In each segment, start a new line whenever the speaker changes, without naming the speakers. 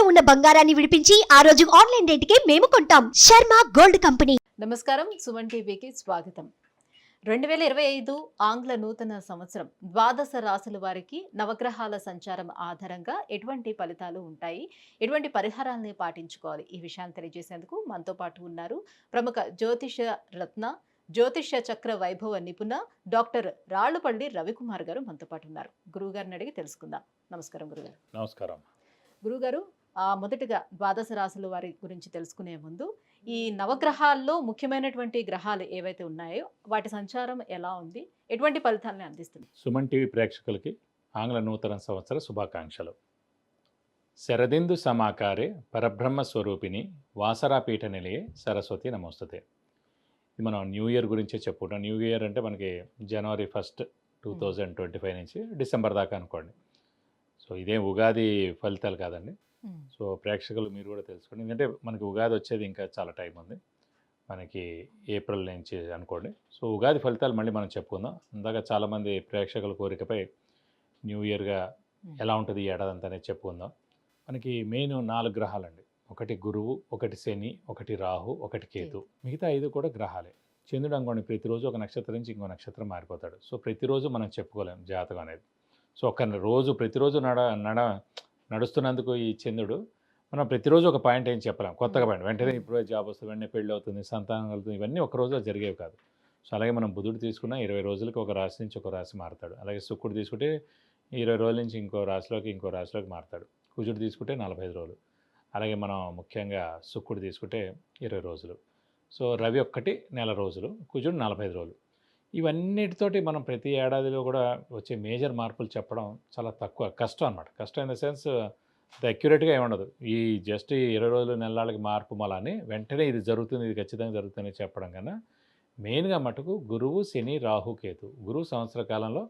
ఉన్న బంగారాన్ని విడిపించి ఆ రోజు ఆన్లైన్ రేటుకే మేము కొంటాం. Sharma gold company.
నమస్కారం, సుమన్ టీవీకి స్వాగతం. 2025 ఆంగ్ల నూతన సంవత్సరం ద్వాదశ రాశుల వారికి నవగ్రహాల సంచారం ఆధారంగా ఎటువంటి ఫలితాలు ఉంటాయి, ఎటువంటి పరిహారాలని పాటించుకోవాలి, ఈ విషయాన్ని తెలియజేసేందుకు మనతో పాటు ఉన్నారు ప్రముఖ జ్యోతిష రత్న, జ్యోతిష చక్ర వైభవ నిపుణ డాక్టర్ రాళ్లపల్లి రవికుమార్ గారు మనతో పాటు ఉన్నారు. గురువుగారిని అడిగి తెలుసుకుందాం. నమస్కారం గురుగారు.
నమస్కారం
గురుగారు, మొదటిగా ద్వాదశ రాశుల వారి గురించి తెలుసుకునే ముందు ఈ నవగ్రహాల్లో ముఖ్యమైనటువంటి గ్రహాలు ఏవైతే ఉన్నాయో వాటి సంచారం ఎలా ఉంది, ఎటువంటి ఫలితాలను అందిస్తుంది?
సుమన్ టీవీ ప్రేక్షకులకి ఆంగ్ల నూతన సంవత్సర శుభాకాంక్షలు. శరదిందు సమాకారే పరబ్రహ్మ స్వరూపిణి వాసరాపీఠ నిలయే సరస్వతి నమోస్తుతే. ఇది మనం న్యూ ఇయర్ గురించే చెప్పుకుంటాం. న్యూ ఇయర్ అంటే మనకి జనవరి 1, 2025 నుంచి డిసెంబర్ దాకా అనుకోండి. సో ఇదేం ఉగాది ఫలితాలు కాదండి. సో ప్రేక్షకులు మీరు కూడా తెలుసుకోండి, ఎందుకంటే మనకి ఉగాది వచ్చేది ఇంకా చాలా టైం ఉంది, మనకి ఏప్రిల్ నుంచి అనుకోండి. సో ఉగాది ఫలితాలు మళ్ళీ మనం చెప్పుకుందాం. ఇందాక చాలామంది ప్రేక్షకుల కోరికపై న్యూ ఇయర్గా ఎలా ఉంటుంది ఈ ఏడాది అంతా అనేది చెప్పుకుందాం. మనకి మెయిన్ 4 గ్రహాలండి. ఒకటి గురువు, ఒకటి శని, ఒకటి రాహు, ఒకటి కేతు. మిగతా 5 కూడా గ్రహాలే. చంద్రుడు అనుకోండి ప్రతిరోజు ఒక నక్షత్రం నుంచి ఇంకో నక్షత్రం మారిపోతాడు. సో ప్రతిరోజు మనం చెప్పుకోలేం జాతకం అనేది. సో ఒక రోజు ప్రతిరోజు నడుస్తున్నందుకు ఈ చంద్రుడు మనం ప్రతిరోజు ఒక పాయింట్ ఏం చెప్పలేం, కొత్తగా పాయింట్ వెంటనే ఇప్పుడు జాబ్ వస్తుంది, వెంటనే పెళ్ళి అవుతుంది, సంతానం కలుగుతుంది, ఇవన్నీ ఒక రోజులో జరిగేవి కాదు. సో అలాగే మనం బుధుడు తీసుకున్న 20 రోజులకి ఒక రాశి నుంచి ఒక రాశి మారుతాడు. అలాగే శుక్రుడు తీసుకుంటే 20 రోజుల నుంచి ఇంకో రాశిలోకి మారుతాడు. కుజుడు తీసుకుంటే 45 రోజులు. అలాగే మనం ముఖ్యంగా శుక్రుడు తీసుకుంటే 20 రోజులు. సో రవి ఒక్కటి నెల రోజులు, కుజుడు 45 రోజులు. ఇవన్నిటితోటి మనం ప్రతి ఏడాదిలో కూడా వచ్చే మేజర్ మార్పులు చెప్పడం చాలా తక్కువ, కష్టం అనమాట. కష్టం ఇన్ ద సెన్స్ అంత అక్యురేట్గా ఏమి ఉండదు. ఈ జస్ట్ ఈ 20 రోజులు నెలలకి మార్పు మళ్ళీ వెంటనే ఇది జరుగుతుంది, ఇది ఖచ్చితంగా జరుగుతుంది చెప్పడం కన్నా మెయిన్గా మటుకు గురువు, శని, రాహు, కేతు. గురువు సంవత్సర కాలంలో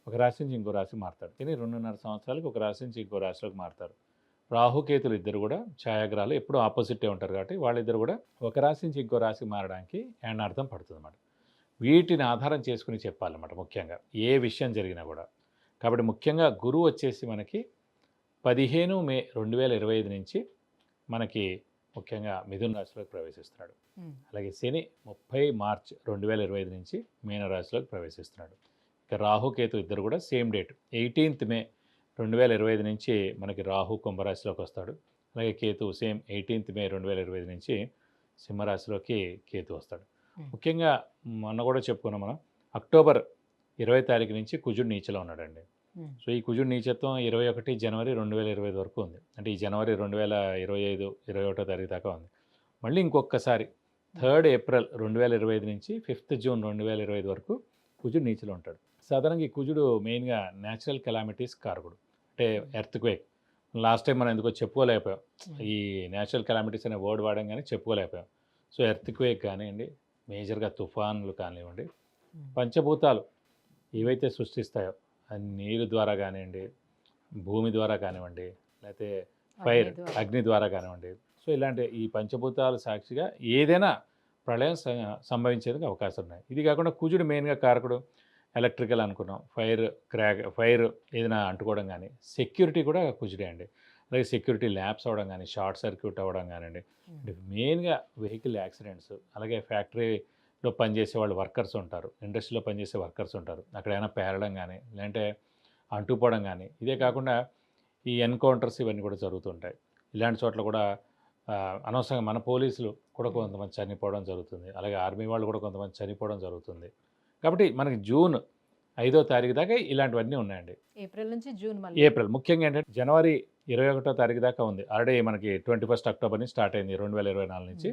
ఒక రాశి నుంచి ఇంకో రాశి మారుతాడు. శని 2.5 సంవత్సరాలకి ఒక రాశి నుంచి ఇంకో రాశిలోకి మారుతారు. రాహుకేతులు ఇద్దరు కూడా ఛాయాగ్రహాలు, ఎప్పుడూ ఆపోజిటే ఉంటారు కాబట్టి వాళ్ళిద్దరు కూడా ఒక రాశి నుంచి ఇంకో రాశికి మారడానికి ఏడార్థం పడుతుంది అన్నమాట. వీటిని ఆధారం చేసుకుని చెప్పాలన్నమాట ముఖ్యంగా ఏ విషయం జరిగినా కూడా. కాబట్టి ముఖ్యంగా గురువు వచ్చేసి మనకి 15 మే 2025 నుంచి మనకి ముఖ్యంగా మిథున రాశిలోకి ప్రవేశిస్తున్నాడు. అలాగే శని 30 మార్చ్ 2025 నుంచి మీనరాశిలోకి ప్రవేశిస్తున్నాడు. ఇక రాహుకేతు ఇద్దరు కూడా సేమ్ డేట్ 18th మే 2025 నుంచి మనకి రాహు కుంభరాశిలోకి వస్తాడు. అలాగే కేతు సేమ్ 18th మే 2025 నుంచి సింహరాశిలోకి కేతు వస్తాడు. ముఖ్యంగా మొన్న కూడా చెప్పుకున్నాం మనం, అక్టోబర్ 20 తారీఖు నుంచి కుజుడు నీచలో ఉన్నాడండి. సో ఈ కుజుడు నీచత్వం 21 జనవరి 2025 వరకు ఉంది. అంటే ఈ జనవరి 2025 21 తారీఖు దాకా ఉంది. మళ్ళీ ఇంకొకసారి 3rd ఏప్రిల్ 2025 నుంచి 5th జూన్ 2025 వరకు కుజుడు నీచలో ఉంటాడు. సాధారణంగా ఈ కుజుడు మెయిన్గా న్యాచురల్ కెలామిటీస్ కారకుడు, అంటే ఎర్త్క్వేక్. లాస్ట్ టైం మనం ఎందుకో చెప్పుకోలేకపోయాం, ఈ న్యాచురల్ కెలామిటీస్ అనే వర్డ్ వాడడం కానీ చెప్పుకోలేకపోయాం. సో ఎర్త్క్వేక్ కానివ్వండి, మేజర్గా తుఫాన్లు కానివ్వండి, పంచభూతాలు ఏవైతే సృష్టిస్తాయో నీరు ద్వారా కానివ్వండి, భూమి ద్వారా కానివ్వండి, లేకపోతే ఫైర్ అగ్ని ద్వారా కానివ్వండి, సో ఇలాంటి ఈ పంచభూతాల సాక్షిగా ఏదైనా ప్రళయం సంభవించేందుకు అవకాశం ఉన్నాయి. ఇది కాకుండా కుజుడు మెయిన్గా కారకుడు ఎలక్ట్రికల్ అనుకున్నాం, ఫైర్ ఏదైనా అంటుకోవడం కానీ, సెక్యూరిటీ కూడా కుజుడే అండి. అలాగే సెక్యూరిటీ ల్యాబ్స్ అవ్వడం కానీ, షార్ట్ సర్క్యూట్ అవ్వడం కానివ్వండి, మెయిన్గా వెహికల్ యాక్సిడెంట్స్, అలాగే ఫ్యాక్టరీలో పనిచేసే వాళ్ళు వర్కర్స్ ఉంటారు, ఇండస్ట్రీలో పనిచేసే వర్కర్స్ ఉంటారు, అక్కడ ఏమైనా పేరడం కానీ లేదంటే అంటుపోవడం కానీ, ఇదే కాకుండా ఈ ఎన్కౌంటర్స్ ఇవన్నీ కూడా జరుగుతుంటాయి. ఇలాంటి చోట్ల కూడా అనవసరంగా మన పోలీసులు కూడా కొంతమంది చనిపోవడం జరుగుతుంది, అలాగే ఆర్మీ వాళ్ళు కూడా కొంతమంది చనిపోవడం జరుగుతుంది. కాబట్టి మనకి జూన్ 5వ తారీఖు దాకా ఇలాంటివన్నీ ఉన్నాయండి.
ఏప్రిల్ నుంచి జూన్,
ఏప్రిల్ ముఖ్యంగా ఏంటంటే జనవరి 21వ తారీఖు దాకా ఉంది. ఆల్రెడీ మనకి 21 అక్టోబర్ నుంచి స్టార్ట్ అయింది 2024 నుంచి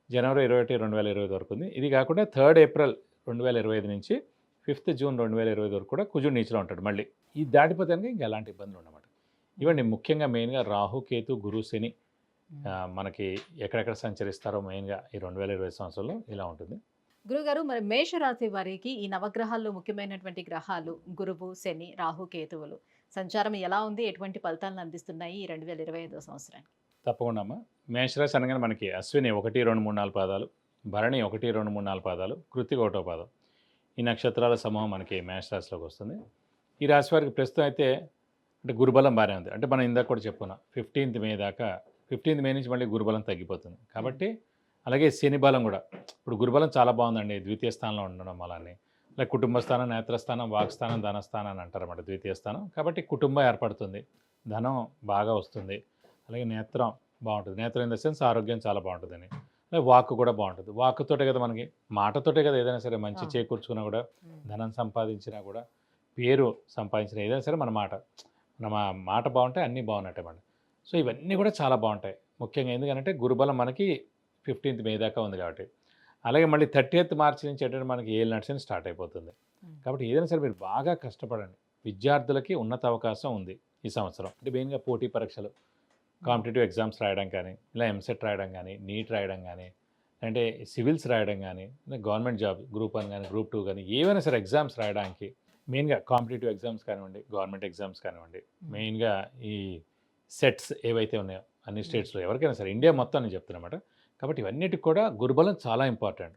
జనవరి 21, 2025 వరకు ఉంది. ఇది కాకుండా 3rd ఏప్రిల్ 2025 నుంచి 5th జూన్ 2025 వరకు కూడా కుజుడు నీచలో ఉంటాడు. మళ్ళీ ఇది దాటిపోతే కనుక ఇంకా ఎలాంటి ఇబ్బందులు ఉండమాట. ఇవ్వండి ముఖ్యంగా మెయిన్గా రాహు, కేతు, గురు, శని మనకి ఎక్కడెక్కడ సంచరిస్తారో మెయిన్గా ఈ 2020 సంవత్సరంలో ఇలా ఉంటుంది.
గురుగారు, మరి మేషరాశి వారికి ఈ నవగ్రహాల్లో ముఖ్యమైనటువంటి గ్రహాలు గురువు, శని, రాహు, కేతువులు సంచారం ఎలా ఉంది, ఎటువంటి ఫలితాలను అందిస్తున్నాయి ఈ 2025 సంవత్సరానికి?
తప్పకుండా అమ్మా. మేషరాశి అనగానే మనకి అశ్విని 1, 2, 3, 4 పాదాలు, భరణి 1, 2, 3, 4 పాదాలు, కృత్తిక 1వ పాదం, ఈ నక్షత్రాల సమూహం మనకి మేషరాశిలోకి వస్తుంది. ఈ రాశి వారికి ప్రస్తుతం అయితే అంటే గురుబలం బాగానే ఉంది. అంటే మనం ఇందాక కూడా చెప్పుకున్నాం 15th మే దాకా 15th మే నుంచి మళ్ళీ గురుబలం తగ్గిపోతుంది. కాబట్టి అలాగే శని బలం కూడా ఇప్పుడు గురుబలం చాలా బాగుందండి ద్వితీయ స్థానంలో ఉండడం వల్లనే. లైక్ కుటుంబ స్థానం, నేత్రస్థానం, వాక్స్థానం, ధనస్థానం అని అంటారన్నమాట ద్వితీయ స్థానం. కాబట్టి కుటుంబం ఏర్పడుతుంది, ధనం బాగా వస్తుంది, అలాగే నేత్రం బాగుంటుంది. నేత్రం ఇన్ ద సెన్స్ ఆరోగ్యం చాలా బాగుంటుందని. అలాగే వాక్ కూడా బాగుంటుంది. వాక్తోటే కదా మనకి మాటతోటే కదా ఏదైనా సరే మంచి
ఆ.
చేకూర్చుకున్నా కూడా, ధనం సంపాదించినా కూడా, పేరు సంపాదించిన ఏదైనా సరే మన మాట బాగుంటే అన్నీ బాగున్నట్టే మేడం. సో ఇవన్నీ కూడా చాలా బాగుంటాయి. ముఖ్యంగా ఎందుకంటే గురుబలం మనకి 15th మే దాకా ఉంది కాబట్టి. అలాగే మళ్ళీ 30th మార్చి నుంచి ఏంటంటే మనకి ఏళ్ళు నడిచిన స్టార్ట్ అయిపోతుంది. కాబట్టి ఏదైనా సరే మీరు బాగా కష్టపడండి. విద్యార్థులకి ఉన్నత అవకాశం ఉంది ఈ సంవత్సరం. అంటే మెయిన్గా పోటీ పరీక్షలు, కాంపిటేటివ్ ఎగ్జామ్స్ రాయడం కానీ, ఇలా ఎంసెట్ రాయడం కానీ, నీట్ రాయడం కానీ, అంటే సివిల్స్ రాయడం కానీ, గవర్నమెంట్ జాబ్ గ్రూప్ 1 కానీ, గ్రూప్ 2 కానీ, ఏవైనా సరే ఎగ్జామ్స్ రాయడానికి మెయిన్గా కాంపిటేటివ్ ఎగ్జామ్స్ కానివ్వండి, గవర్నమెంట్ ఎగ్జామ్స్ కానివ్వండి, మెయిన్గా ఈ సెట్స్ ఏవైతే ఉన్నాయో అన్ని స్టేట్స్లో ఎవరికైనా సరే ఇండియా మొత్తం నేను చెప్తున్నమాట. కాబట్టి ఇవన్నిటికి కూడా గురుబలం చాలా ఇంపార్టెంట్.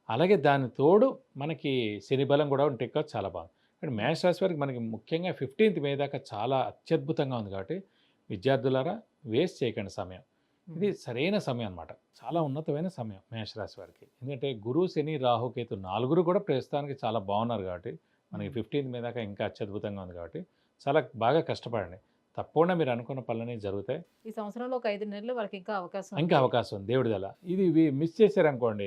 అలాగే దాని తోడు మనకి శని బలం కూడా ఉంటే ఇంకా చాలా బాగుంది. కానీ మేష రాశి వారికి మనకి ముఖ్యంగా 15th మే దాకా చాలా అత్యద్భుతంగా ఉంది కాబట్టి విద్యార్థులారా వేస్ట్ చేయకండి సమయం. ఇది సరైన సమయం అన్నమాట. చాలా ఉన్నతమైన సమయం మేషరాశి వారికి. ఎందుకంటే గురు, శని, రాహు, కేతు నలుగురు కూడా ప్రస్తుతానికి చాలా బాగున్నారు కాబట్టి మనకి 15th మే దాకా ఇంకా అత్యద్భుతంగా ఉంది కాబట్టి చాలా బాగా కష్టపడండి. తప్పకుండా మీరు అనుకున్న పనులన్నీ జరుగుతాయి.
ఈ సంవత్సరంలో ఒక 5 నెలలు వాళ్ళకి ఇంకా అవకాశం
ఇంకా
ఉంది.
అవకాశం ఉంది దేవుడి దయ. ఇది మిస్ చేశారనుకోండి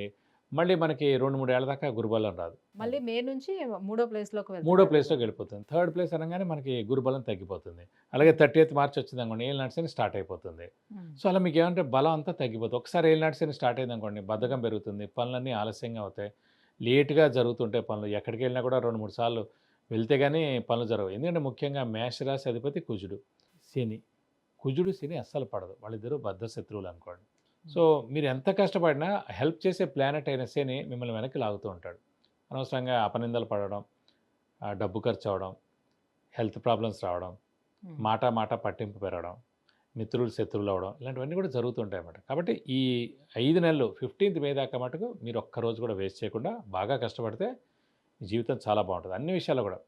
మళ్ళీ మనకి 2-3 ఏళ్ల దాకా గురుబలం రాదు.
మళ్ళీ మే నుంచి 3వ ప్లేస్‌లోకి
మూడో
వెళ్తారు.
ప్లేస్లోకి వెళ్ళిపోతుంది. 3rd ప్లేస్ అనగానే మనకి గురుబలం తగ్గిపోతుంది. అలాగే 30th మార్చి వచ్చిందనుకోండి ఏళ్ళు నడిచిన స్టార్ట్ అయిపోతుంది.
ఉమ్.
సో అలా మీకు ఏమంటే బలం అంతా తగ్గిపోతుంది. ఒకసారి ఏళ్ళు నడిచిన స్టార్ట్ అయిందనుకోండి బద్ధకం పెరుగుతుంది, పనులన్నీ ఆలస్యంగా అవుతాయి, లేట్గా జరుగుతుంటాయి పనులు. ఎక్కడికి వెళ్ళినా కూడా 2-3 సార్లు వెళ్తే కానీ పనులు జరగవు. ఎందుకంటే ముఖ్యంగా మేషరాశి అధిపతి కుజుడు, శని. కుజుడు, శని అస్సలు పడదు, వాళ్ళిద్దరూ బద్ధ శత్రువులు అనుకోండి. సో మీరు ఎంత కష్టపడినా హెల్ప్ చేసే ప్లానెట్ అయిన శని మిమ్మల్ని వెనక్కి లాగుతూ ఉంటాడు. అనవసరంగా అపనిందలు పడడం, డబ్బు ఖర్చు అవడం, హెల్త్ ప్రాబ్లమ్స్ రావడం,
ఉమ్.
మాట పట్టింపు పెరగడం, మిత్రులు శత్రువులు అవ్వడం, ఇలాంటివన్నీ కూడా జరుగుతుంటాయి అన్నమాట. కాబట్టి ఈ 5 నెలలు 15th మే దాకా మటుకు మీరు ఒక్కరోజు కూడా వేస్ట్ చేయకుండా బాగా కష్టపడితే మీ జీవితం చాలా బాగుంటుంది. అన్ని విషయాల్లో కూడా,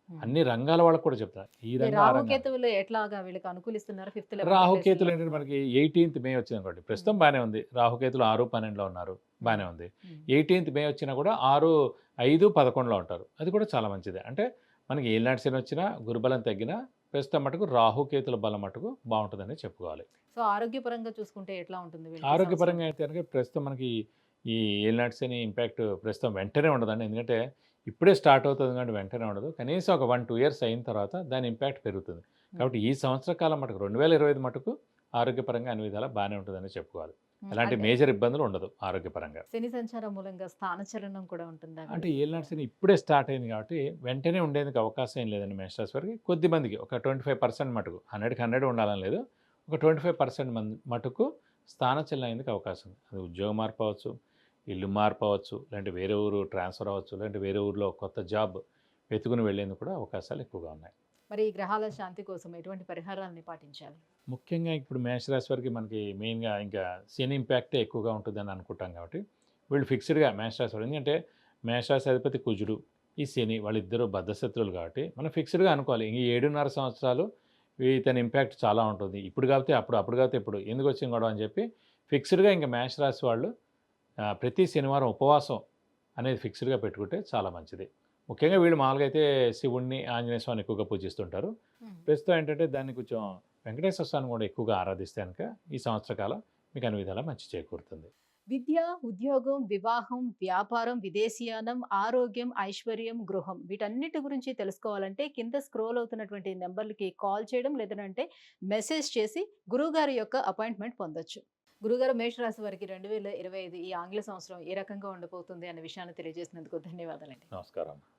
ఉమ్.
అన్ని రంగాల వాళ్ళకు కూడా చెప్తాను. ఈ
ఈ
రంగం ఆ రంగం.
రాహుకేతువులు ఎట్లాగా వీళ్ళకి అనుకూలిస్తున్నారు? 5th, 11th
రాహుకేతులు
ప్లేస్‌లో?
ఏంటంటే మనకి 18th మే వచ్చింది అనుకోండి, ప్రస్తుతం బాగానే ఉంది. రాహుకేతులు 6-12లో ఉన్నారు, బాగానే ఉంది.
ఉమ్.
18th మే వచ్చినా కూడా 6-5-11లో ఉంటారు, అది కూడా చాలా మంచిదే. అంటే మనకి ఏలినాటి శని వచ్చినా గురుబలం తగ్గినా ప్రస్తుతం మటుకు రాహుకేతుల బలం మటుకు బాగుంటుందని చెప్పుకోవాలి.
సో ఆరోగ్యపరంగా చూసుకుంటే ఎట్లా ఉంటుంది వీళ్ళకి ఈ
ఆరోగ్యపరంగా
సంవత్సరం?
అయితే కనుక ప్రస్తుతం మనకి ఈ ఏలినాటి శని ఇంపాక్ట్ ప్రస్తుతం వెంటనే ఉండదండి. ఎందుకంటే ఇప్పుడే స్టార్ట్ అవుతుంది కాబట్టి వెంటనే ఉండదు. కనీసం ఒక 1-2 ఇయర్స్ అయిన తర్వాత దాని ఇంపాక్ట్ పెరుగుతుంది. కాబట్టి ఈ సంవత్సర కాలం మటుకు 2025 మటుకు ఆరోగ్యపరంగా అన్ని విధాలా బాగానే ఉంటుందని చెప్పుకోవాలి.
ఉమ్.
ఎలాంటి
అంటే
మేజర్ ఇబ్బందులు ఉండదు ఆరోగ్యపరంగా.
శని సంచారం మూలంగా స్థానచలనం కూడా ఉంటుందా
అంటే
వీళ్ళకి?
ఏలినాటి శని ఇప్పుడే స్టార్ట్ అయింది కాబట్టి వెంటనే ఉండేందుకు అవకాశం ఏం లేదండి మేషరాశి వారికి. కొద్దిమందికి ఒక 25% మటుకు, 100కి 100 ఉండాలని లేదు, ఒక 25% మటుకు స్థానచలనం అయ్యేందుకు అవకాశం ఉంది. అది ఉద్యోగ మార్పు అవ్వచ్చు, ఇల్లు మార్పు అవ్వచ్చు, లేదంటే వేరే ఊరు ట్రాన్స్ఫర్ అవ్వచ్చు, లేదంటే వేరే ఊరిలో కొత్త జాబ్ వెతుకుని వెళ్ళేందుకు కూడా అవకాశాలు ఎక్కువగా ఉన్నాయి.
మరి ఈ గ్రహాల శాంతి కోసం ఎటువంటి పరిహారాలని పాటించాలి?
ముఖ్యంగా ఇప్పుడు మేషరాశి వారికి మనకి మెయిన్గా ఇంకా శని ఇంపాక్టే ఎక్కువగా ఉంటుందని అనుకుంటాం కాబట్టి వీళ్ళు ఫిక్స్డ్గా మేషరాశి వారు, ఎందుకంటే మేషరాశి అధిపతి కుజుడు, ఈ శని వాళ్ళిద్దరూ బద్ధశత్రువులు కాబట్టి మనం ఫిక్స్డ్గా అనుకోవాలి. ఈ 7.5 సంవత్సరాలు ఇతని ఇంపాక్ట్ చాలా ఉంటుంది. ఇప్పుడు కాబట్టి అప్పుడు కాబట్టి ఇప్పుడు ఎందుకు వచ్చింది గొడవ అని చెప్పి ఫిక్స్డ్గా ఇంకా మేషరాశి వాళ్ళు ప్రతి శనివారం ఉపవాసం అనేది ఫిక్స్డ్గా పెట్టుకుంటే చాలా మంచిది. ముఖ్యంగా వీళ్ళు మామూలుగా అయితే శివుణ్ణి, ఆంజనేయ స్వామిని ఎక్కువగా పూజిస్తుంటారు. ప్రస్తుతం ఏంటంటే దాన్ని కొంచెం వెంకటేశ్వర స్వామిని కూడా ఎక్కువగా ఆరాధిస్తే కనుక ఈ సంవత్సర కాలం మీకు అన్ని విధాలా మంచి చేకూరుతుంది.
విద్య, ఉద్యోగం, వివాహం, వ్యాపారం, విదేశీయానం, ఆరోగ్యం, ఐశ్వర్యం, గృహం వీటన్నిటి గురించి తెలుసుకోవాలంటే కింద స్క్రోల్ అవుతున్నటువంటి నెంబర్లకి కాల్ చేయడం లేదంటే మెసేజ్ చేసి గురువుగారి యొక్క అపాయింట్మెంట్ పొందొచ్చు. గురుగారు, మేషరాశి వారికి 2025 ఈ ఆంగ్ల సంవత్సరం ఏ రకంగా ఉండబోతుంది అనే విషయాన్ని తెలియజేసినందుకు ధన్యవాదాలండి.
నమస్కారం.